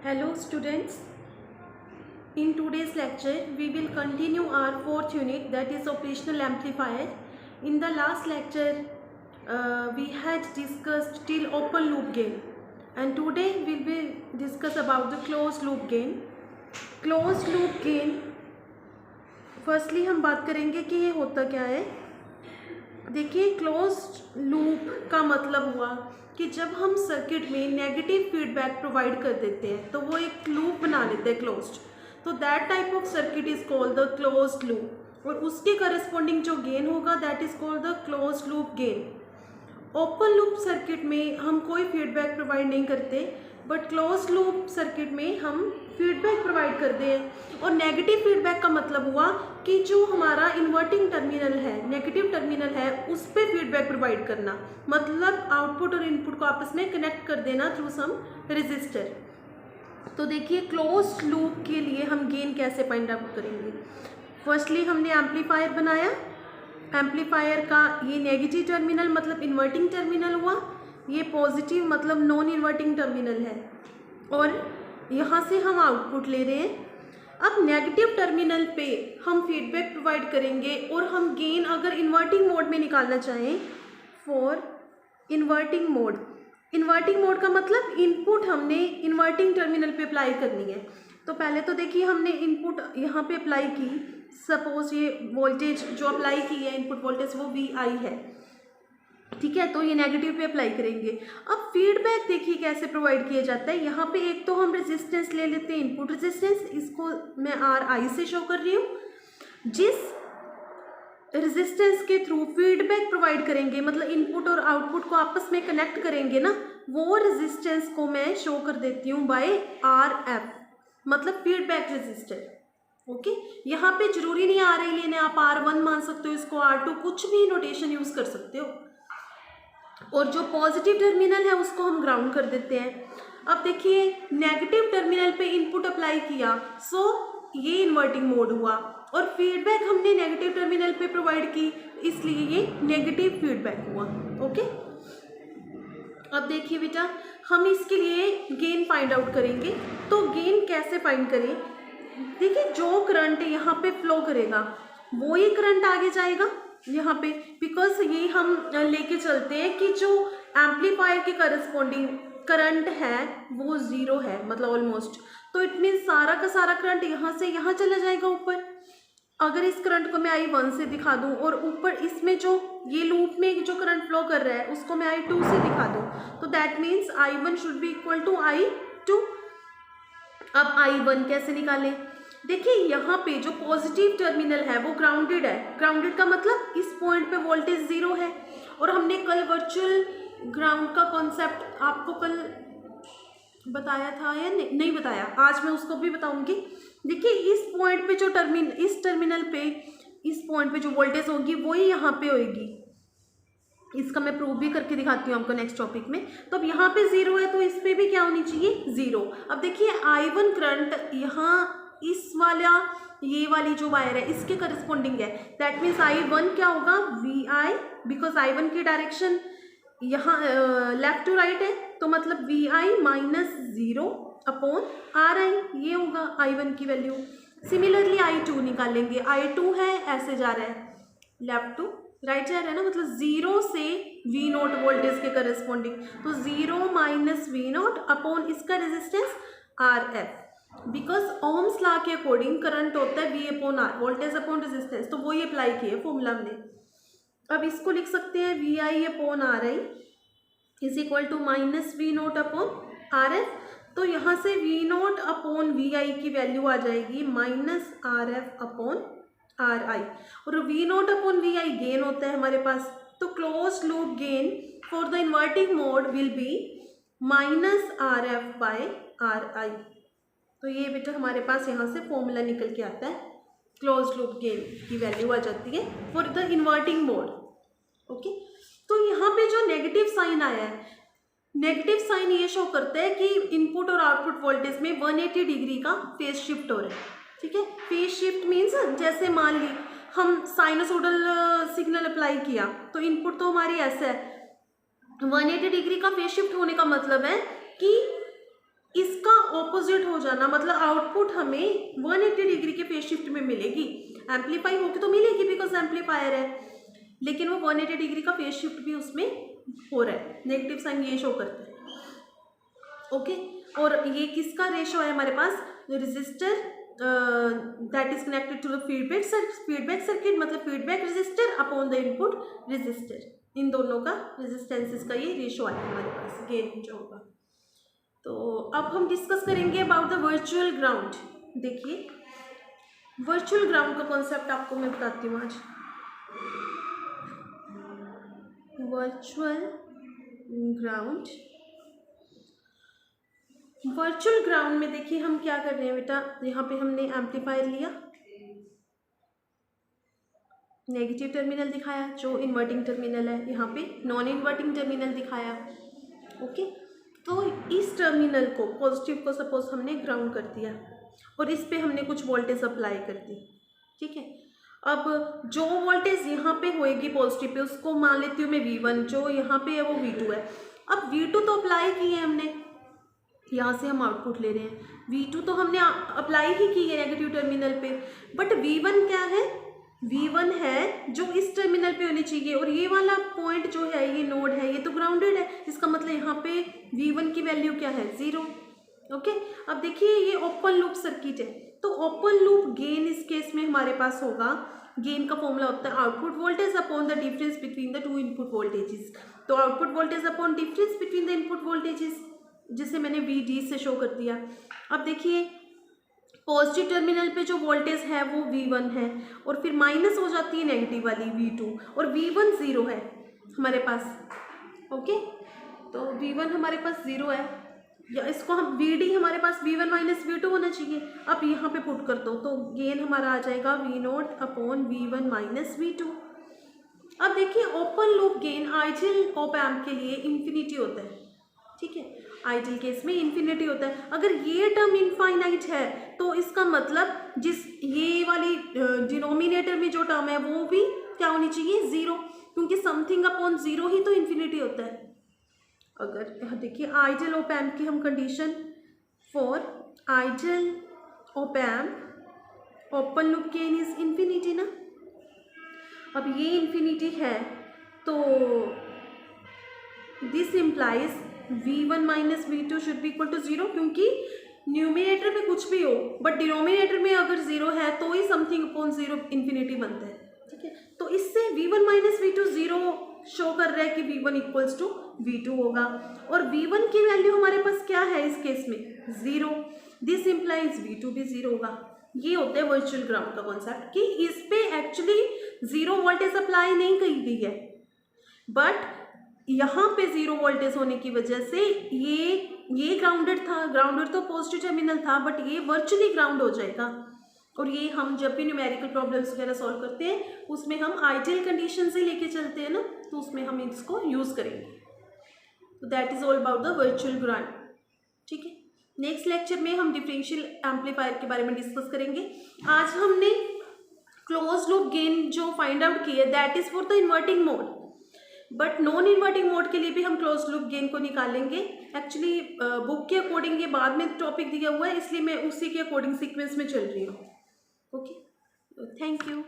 Hello students, in today's lecture we will continue our fourth unit, that is operational amplifier. In the last lecture we had discussed till open loop gain and today we will discuss about the closed loop gain. Closed loop gain firstly हम बात करेंगे कि ये होता क्या है। देखिए, closed loop का मतलब हुआ कि जब हम सर्किट में नेगेटिव फीडबैक प्रोवाइड कर देते हैं तो वो एक लूप बना लेते हैं क्लोज्ड, तो that type of circuit is called the closed loop और उसके करस्पॉन्डिंग जो गेन होगा that is called the closed loop gain. Open loop circuit में हम कोई फीडबैक प्रोवाइड नहीं करते, बट क्लोज्ड लूप सर्किट में हम फीडबैक प्रोवाइड करते हैं। और नेगेटिव फीडबैक का मतलब हुआ कि जो हमारा इन्वर्टिंग टर्मिनल है, नेगेटिव टर्मिनल है, उस पर फीडबैक प्रोवाइड करना, मतलब आउटपुट और इनपुट को आपस में कनेक्ट कर देना थ्रू सम रेजिस्टर। तो देखिए, क्लोज्ड लूप के लिए हम गेन कैसे फाइंड आउट करेंगे। फर्स्टली हमने एम्पलीफायर बनाया। एम्पलीफायर का ये नेगेटिव टर्मिनल मतलब इन्वर्टिंग टर्मिनल हुआ, ये पॉजिटिव मतलब नॉन इन्वर्टिंग टर्मिनल है, और यहाँ से हम आउटपुट ले रहे हैं। अब नेगेटिव टर्मिनल पे हम फीडबैक प्रोवाइड करेंगे और हम गेन अगर इन्वर्टिंग मोड में निकालना चाहें, for inverting mode. Inverting mode का मतलब इनपुट हमने इन्वर्टिंग टर्मिनल पे अप्लाई करनी है। तो पहले तो देखिए, हमने इनपुट यहाँ पे अप्लाई की, सपोज ये वोल्टेज जो अप्लाई की है, इनपुट वोल्टेज वो VI है, ठीक है, तो ये नेगेटिव पे अप्लाई करेंगे। अब फीडबैक देखिए कैसे प्रोवाइड किया जाता है। यहाँ पे एक तो हम रेजिस्टेंस ले लेते हैं, इनपुट रेजिस्टेंस, इसको मैं RI से शो कर रही हूँ। जिस रेजिस्टेंस के थ्रू फीडबैक प्रोवाइड करेंगे, मतलब इनपुट और आउटपुट को आपस में कनेक्ट करेंगे ना, वो रेजिस्टेंस को मैं शो कर देती हूँ बाय RF, मतलब फीडबैक रेजिस्टर। ओके, यहाँ पे जरूरी नहीं RI लेने, आप R1 मान सकते हो, इसको R2, कुछ भी नोटेशन यूज कर सकते हो। और जो पॉजिटिव टर्मिनल है उसको हम ग्राउंड कर देते हैं। अब देखिए, नेगेटिव टर्मिनल पे इनपुट अप्लाई किया, सो ये इन्वर्टिंग मोड हुआ, और फीडबैक हमने नेगेटिव टर्मिनल पे प्रोवाइड की, इसलिए ये नेगेटिव फीडबैक हुआ। ओके, अब देखिए बेटा, हम इसके लिए गेन फाइंड आउट करेंगे। तो गेन कैसे फाइंड करें। देखिए, जो करंट यहाँ पे फ्लो करेगा वो ही करंट आगे जाएगा यहाँ पे, बिकॉज ये हम लेके चलते हैं कि जो एम्पलीफायर के करस्पॉन्डिंग करंट है वो 0 है, मतलब ऑलमोस्ट। तो इट मीन सारा का सारा करंट यहाँ से यहाँ चला जाएगा ऊपर। अगर इस करंट को मैं I1 से दिखा दूँ और ऊपर इसमें जो ये लूप में जो करंट फ्लो कर रहा है उसको मैं I2 से दिखा दूँ, तो that means I1 should be equal to I2। अब I1 कैसे निकालें। देखिए, यहाँ पे जो पॉजिटिव टर्मिनल है वो ग्राउंडेड है। ग्राउंडेड का मतलब इस पॉइंट पे वोल्टेज 0 है, और हमने कल वर्चुअल ग्राउंड का कॉन्सेप्ट आपको कल बताया था या नहीं बताया, आज मैं उसको भी बताऊंगी। देखिए, इस पॉइंट पे जो इस टर्मिनल पे इस पॉइंट पे जो वोल्टेज होगी वही यहाँ पे होगी। इसका मैं प्रूव भी करके दिखाती हूँ आपको नेक्स्ट टॉपिक में। तो अब यहाँ पे 0 है तो इस पे भी क्या होनी चाहिए, 0। अब देखिए, I1 करंट यहाँ इस वाला ये वाली जो वायर है इसके करस्पॉन्डिंग है, दैट मीन्स I1 क्या होगा, VI, बिकॉज I1 की डायरेक्शन यहाँ लेफ्ट टू राइट है, तो मतलब VI माइनस 0 अपॉन RI, ये होगा I1 की वैल्यू। सिमिलरली I2 निकालेंगे, I2 है ऐसे जा रहा है, लेफ्ट टू राइट जा रहा है ना, मतलब 0 से V0 वोल्टेज के करस्पॉन्डिंग, तो 0 माइनस V0 अपॉन इसका resistance RF, because Ohm's law के अकॉर्डिंग करंट होता है V upon R, voltage upon resistance, तो वही अप्लाई किए फॉर्मूला हमने। अब इसको लिख सकते हैं VI upon RI is equal to minus V0 upon RF। तो यहाँ से V0 अपॉन VI की वैल्यू आ जाएगी माइनस RF अपॉन RI, और V0 अपॉन VI गेन होता है हमारे पास। तो close loop gain for the inverting mode will be minus RF by RI। तो ये बेटा हमारे पास यहाँ से फॉर्मूला निकल के आता है, क्लोज लूप गेन की वैल्यू आ जाती है for the inverting mode. Okay, तो यहाँ पे जो नेगेटिव साइन आया है, नेगेटिव साइन ये शो करता है कि इनपुट और आउटपुट वोल्टेज में 180 डिग्री का फेज शिफ्ट हो रहा है। ठीक है, फेज शिफ्ट मीन्स जैसे मान ली हम साइनसोडल सिग्नल अप्लाई किया, तो इनपुट तो हमारी ऐसा है, 180 डिग्री का फेज शिफ्ट होने का मतलब है कि इसका ऑपोजिट हो जाना, मतलब आउटपुट हमें 180 डिग्री के फेज शिफ्ट में मिलेगी। एम्पलीफाई होके तो मिलेगी बिकॉज एम्पलीफायर है, लेकिन वो 180 डिग्री का फेज शिफ्ट भी उसमें हो रहा है। नेगेटिव साइन ये शो करते हैं। ओके, और ये किसका रेशो है हमारे पास? Resistor that is connected to the feedback circuit, मतलब feedback resistor upon the input resistor, इन दोनों का रेजिस्टेंसेस का ये रेशो आया हमारे पास, गेन जो होगा। तो अब हम डिस्कस करेंगे अबाउट द वर्चुअल ग्राउंड। देखिए, वर्चुअल ग्राउंड का कॉन्सेप्ट आपको मैं बताती हूँ आज। वर्चुअल ग्राउंड में देखिए हम क्या कर रहे हैं बेटा, यहाँ पे हमने एम्पलीफायर लिया, नेगेटिव टर्मिनल दिखाया जो इन्वर्टिंग टर्मिनल है, यहाँ पे नॉन इन्वर्टिंग टर्मिनल दिखाया। ओके, तो इस टर्मिनल को पॉजिटिव को सपोज हमने ग्राउंड कर दिया और इस पे हमने कुछ वोल्टेज अप्लाई कर दी। ठीक है, अब जो वोल्टेज यहाँ पे होएगी पॉजिटिव पे उसको मान लेती हूँ मैं V1, जो यहाँ पे है वो V2 है। अब V2 तो अप्लाई की है हमने, यहाँ से हम आउटपुट ले रहे हैं, V2 तो हमने अप्लाई ही की है नेगेटिव टर्मिनल पे, बट V1 क्या है? V1 है जो इस टर्मिनल पे होनी चाहिए, और ये वाला पॉइंट जो है, ये नोड है, ये तो ग्राउंडेड है। इसका मतलब यहाँ पे V1 की वैल्यू क्या है? 0। ओके, अब देखिए ये ओपन लूप सर्किट है, तो ओपन लूप गेन इस केस में हमारे पास होगा, गेन का फॉर्मूला होता है output voltage upon the difference between the two input voltages. तो output voltage upon difference between the input voltages, जिसे मैंने VD से शो कर दिया। अब देखिए पॉजिटिव टर्मिनल पे जो वोल्टेज है वो V1 है, और फिर माइनस हो जाती है नेगेटिव वाली V2, और V1 0 है हमारे पास। ओके, तो V1 हमारे पास 0 है, या इसको हम VD हमारे पास V1 माइनस V2 होना चाहिए। अब यहाँ पे पुट कर दो तो गेन हमारा आ जाएगा V0 upon V1 minus V2। अब देखिए open loop gain ideal op amp के लिए इन्फिनिटी होता है। ठीक है, आइडियल केस में इन्फिनिटी होता है। अगर ये टर्म इनफाइनाइट है तो इसका मतलब जिस ये वाली डिनोमिनेटर में जो टर्म है वो भी क्या होनी चाहिए? 0, क्योंकि समथिंग अपॉन 0 ही तो इन्फिनिटी होता है। अगर देखिए आइडियल ऑप एम्प की हम condition for ideal op amp open loop gain is infinity ना। अब ये इन्फिनिटी है तो this implies V1 minus V2 should be equal to 0, क्योंकि न्यूमिनेटर में कुछ भी हो बट डिनोमिनेटर में अगर 0 है तो ही समथिंग अपॉन 0 इन्फिनिटी बनता है। ठीक है, तो इससे V1 माइनस V2 0 शो कर रहा है कि V1 इक्वल्स टू V2 होगा, और V1 की वैल्यू हमारे पास क्या है इस केस में? 0। दिस इम्प्लाइज V2 भी 0 होगा। ये होता है वर्चुअल ग्राउंड का कॉन्सेप्ट, कि इस पे एक्चुअली 0 वोल्टेज अप्लाई नहीं की गई है, बट यहाँ पे 0 वोल्टेज होने की वजह से ये ग्राउंडेड था, ग्राउंडेड तो पॉजिटिव टर्मिनल था, बट ये वर्चुअली ग्राउंड हो जाएगा। और ये हम जब भी न्यूमेरिकल प्रॉब्लम्स वगैरह सॉल्व करते हैं उसमें हम आइडियल कंडीशन से लेके चलते हैं ना, तो उसमें हम इसको यूज़ करेंगे। तो that is all about the virtual ground. ठीक है, नेक्स्ट लेक्चर में हम डिफरेंशियल एम्पलीफायर के बारे में डिस्कस करेंगे। आज हमने क्लोज लूप गेन जो फाइंड आउट की है that is for the inverting mode, but non inverting mode के लिए भी हम क्लोज लूप गेन को निकालेंगे। एक्चुअली बुक के अकॉर्डिंग ये बाद में टॉपिक दिया हुआ है, इसलिए मैं उसी के अकॉर्डिंग सीक्वेंस में चल रही हूँ। Okay, thank you.